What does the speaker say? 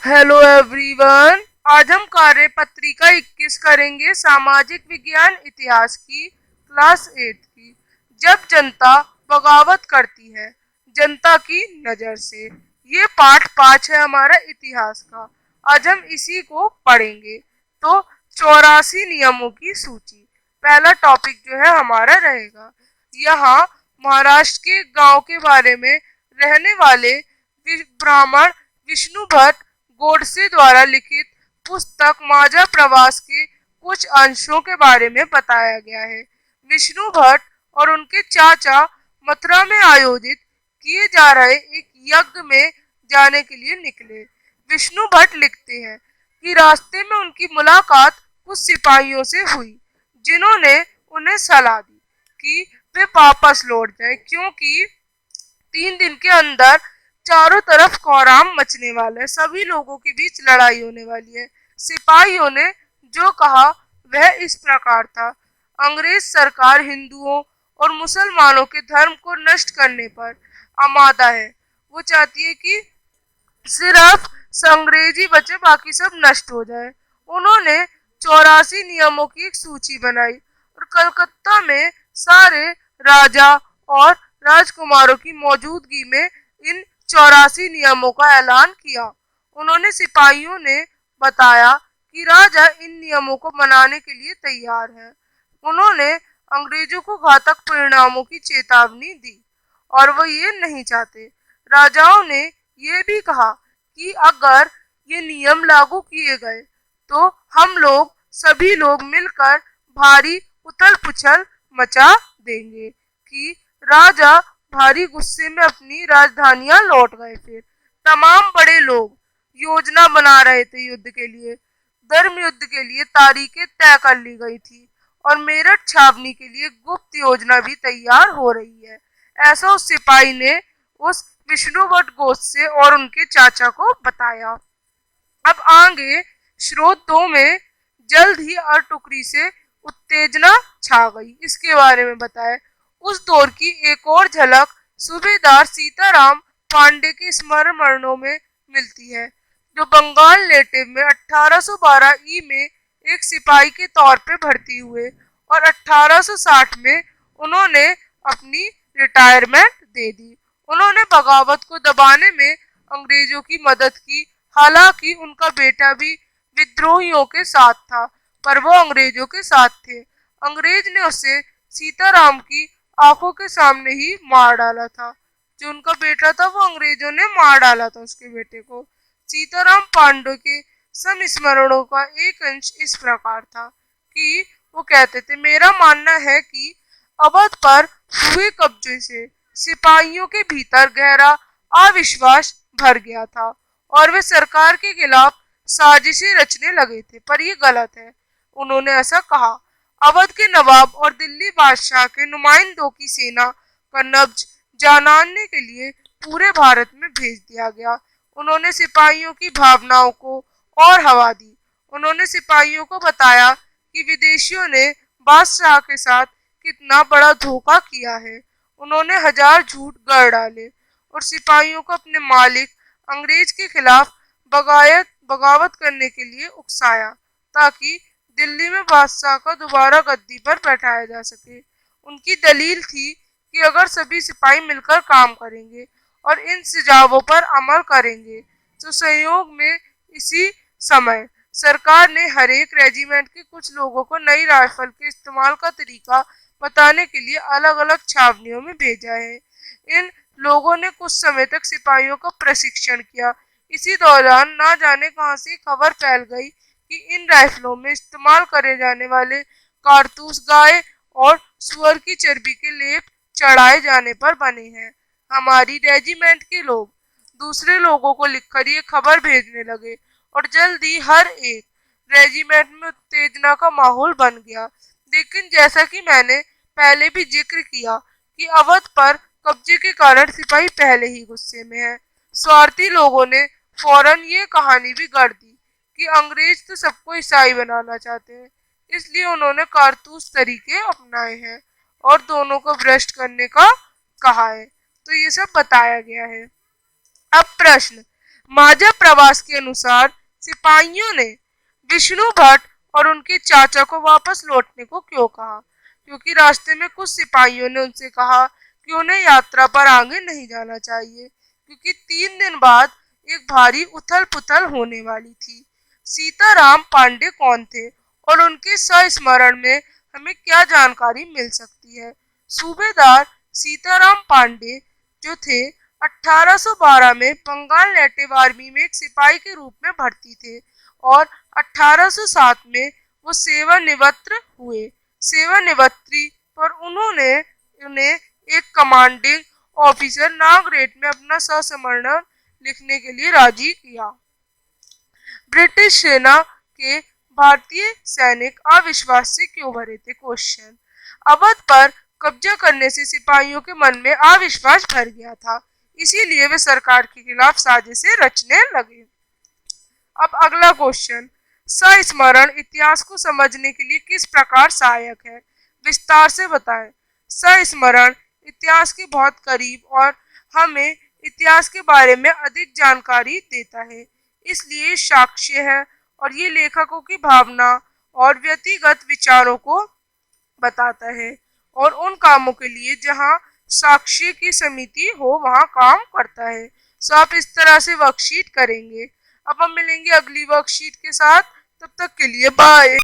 Hello everyone. आज हम कार्य पत्रिका 21 करेंगे, सामाजिक विज्ञान इतिहास की, क्लास 8 की। जब जनता बगावत करती है जनता की नजर से। ये पाठ 5 है हमारा इतिहास का। आज हम इसी को पढ़ेंगे। तो 84 नियमों की सूची पहला टॉपिक जो है हमारा रहेगा। यहाँ महाराष्ट्र के गांव के बारे में रहने वाले ब्राह्मण विष्णु भट्ट गोडसे द्वारा लिखित पुस्तक माझा प्रवास के कुछ अंशों के बारे में बताया गया है। विष्णु भट्ट और उनके चाचा मथुरा में आयोजित किए जा रहे एक यज्ञ में जाने के लिए निकले। विष्णु भट्ट लिखते हैं कि रास्ते में उनकी मुलाकात कुछ सिपाहियों से हुई, जिन्होंने उन्हें सलाह दी कि वे वापस लौट जाएं, क्योंकि 3 दिन के अंदर चारों तरफ कोहराम मचने वाला है, सभी लोगों के बीच लड़ाई होने वाली है। सिपाहियों ने जो कहा वह इस प्रकार था। अंग्रेज सरकार हिंदुओं और मुसलमानों के धर्म को नष्ट करने पर आमादा है। वो चाहती है कि सिर्फ अंग्रेजी बचे, बाकी सब नष्ट हो जाए। उन्होंने 84 नियमों की एक सूची बनाई और कलकत्ता में सारे राजा और राजकुमारों की मौजूदगी में इन 84 नियमों का ऐलान किया। उन्होंने सिपाहियों ने बताया कि राजा इन नियमों को मनाने के लिए तैयार है। उन्होंने अंग्रेजों को घातक परिणामों की चेतावनी दी और वो ये नहीं चाहते। राजाओं ने ये भी कहा कि अगर ये नियम लागू किए गए तो हम लोग सभी लोग मिलकर भारी उथल पुथल मचा देंगे। कि राजा भारी गुस्से में अपनी राजधानियां लौट गए। फिर तमाम बड़े लोग योजना बना रहे थे युद्ध के लिए। धर्म युद्ध के लिए तारीखें तय कर ली गई थी और मेरठ छावनी के लिए गुप्त योजना भी तैयार हो रही है। ऐसा उस सिपाही ने उस विष्णुवट गोडसे और उनके चाचा को बताया। अब आगे स्रोत 2 में जल्द ही हर टुकड़ी से उत्तेजना छा गई, इसके बारे में बताया। उस दौर की एक और झलक सूबेदार सीताराम पांडे के स्मरणों में मिलती है, जो बंगाल नेटिव में 1812 ई में एक सिपाही के तौर पे भर्ती हुए और 1860 में उन्होंने अपनी रिटायरमेंट दे दी। उन्होंने बगावत को दबाने में अंग्रेजों की मदद की। हालांकि उनका बेटा भी विद्रोहियों के साथ था, पर वो अंग्रेजों के साथ थे। अंग्रेज ने उसे सीताराम की आंखों के सामने ही मार डाला था। जो उनका बेटा था वो अंग्रेजों ने मार डाला था उसके बेटे को। सीताराम पांडे के संस्मरणों का एक अंश इस प्रकार था कि वो कहते थे, मेरा मानना है कि अवध पर हुए कब्जे से सिपाहियों के भीतर गहरा अविश्वास भर गया था और वे सरकार के खिलाफ साजिशें रचने लगे थे, पर ये गलत है। उन्होंने ऐसा कहा। अवध के नवाब और दिल्ली बादशाह के नुमाइंदों की सेना का नब्ज जानने के लिए पूरे भारत में भेज दिया गया। उन्होंने सिपाहियों की भावनाओं को और हवा दी। उन्होंने सिपाहियों को बताया कि विदेशियों ने बादशाह के साथ कितना बड़ा धोखा किया है। उन्होंने हजार झूठ गढ़ डाले और सिपाहियों को अपने मालिक अंग्रेज के खिलाफ बगावत करने के लिए उकसाया, ताकि दिल्ली में बादशाह का दोबारा गद्दी पर बैठाया जा सके। उनकी दलील थी कि अगर सभी सिपाही मिलकर काम करेंगे और इन सुझावों पर अमल करेंगे तो सहयोग में इसी समय सरकार ने हर एक रेजिमेंट के कुछ लोगों को नई राइफल के इस्तेमाल का तरीका बताने के लिए अलग अलग छावनियों में भेजा है। इन लोगों ने कुछ समय तक सिपाहियों का प्रशिक्षण किया। इसी दौरान ना जाने कहां से खबर फैल गई कि इन राइफलों में इस्तेमाल करे जाने वाले कारतूस गाय और सुअर की चर्बी के लेप चढ़ाए जाने पर बने हैं। हमारी रेजिमेंट के लोग दूसरे लोगों को लिखकर ये खबर भेजने लगे और जल्दी हर एक रेजिमेंट में उत्तेजना का माहौल बन गया। लेकिन जैसा कि मैंने पहले भी जिक्र किया कि अवध पर कब्जे के कारण सिपाही पहले ही गुस्से में है। स्वार्थी लोगों ने फौरन ये कहानी भी गढ़ दी कि अंग्रेज तो सबको ईसाई बनाना चाहते हैं, इसलिए उन्होंने कारतूस तरीके अपनाए हैं और दोनों को भ्रष्ट करने का कहा है। तो ये सब बताया गया है। अब प्रश्न, माझा प्रवास के अनुसार सिपाहियों ने विष्णु भट्ट और उनके चाचा को वापस लौटने को क्यों कहा? क्योंकि रास्ते में कुछ सिपाहियों ने उनसे कहा कि उन्हें यात्रा पर आगे नहीं जाना चाहिए, क्योंकि 3 दिन बाद एक भारी उथल पुथल होने वाली थी। सीताराम पांडे कौन थे और उनके संस्मरण में हमें क्या जानकारी मिल सकती है? सूबेदार सीताराम पांडे जो थे 1812 में बंगाल नेटिव आर्मी में एक सिपाही के रूप में भर्ती थे और 1807 में वो सेवानिवृत्त हुए। सेवानिवृत्ति पर उन्होंने उन्हें एक कमांडिंग ऑफिसर नागरेट में अपना संस्मरण लिखने के लिए राजी किया। ब्रिटिश सेना के भारतीय सैनिक अविश्वास से क्यों भरे थे? क्वेश्चन। अवध पर कब्जा करने से सिपाहियों के मन में अविश्वास भर गया था, इसीलिए वे सरकार के खिलाफ साजिशें रचने लगे। अब अगला क्वेश्चन, संस्मरण इतिहास को समझने के लिए किस प्रकार सहायक है? विस्तार से बताएं। संस्मरण इतिहास के बहुत करीब और हमें इतिहास के बारे में अधिक जानकारी देता है, इसलिए साक्ष्य है और ये लेखकों की भावना और व्यक्तिगत विचारों को बताता है और उन कामों के लिए जहां साक्ष्य की समिति हो वहां काम करता है। सो आप इस तरह से वर्कशीट करेंगे। अब हम मिलेंगे अगली वर्कशीट के साथ, तब तक के लिए बाय।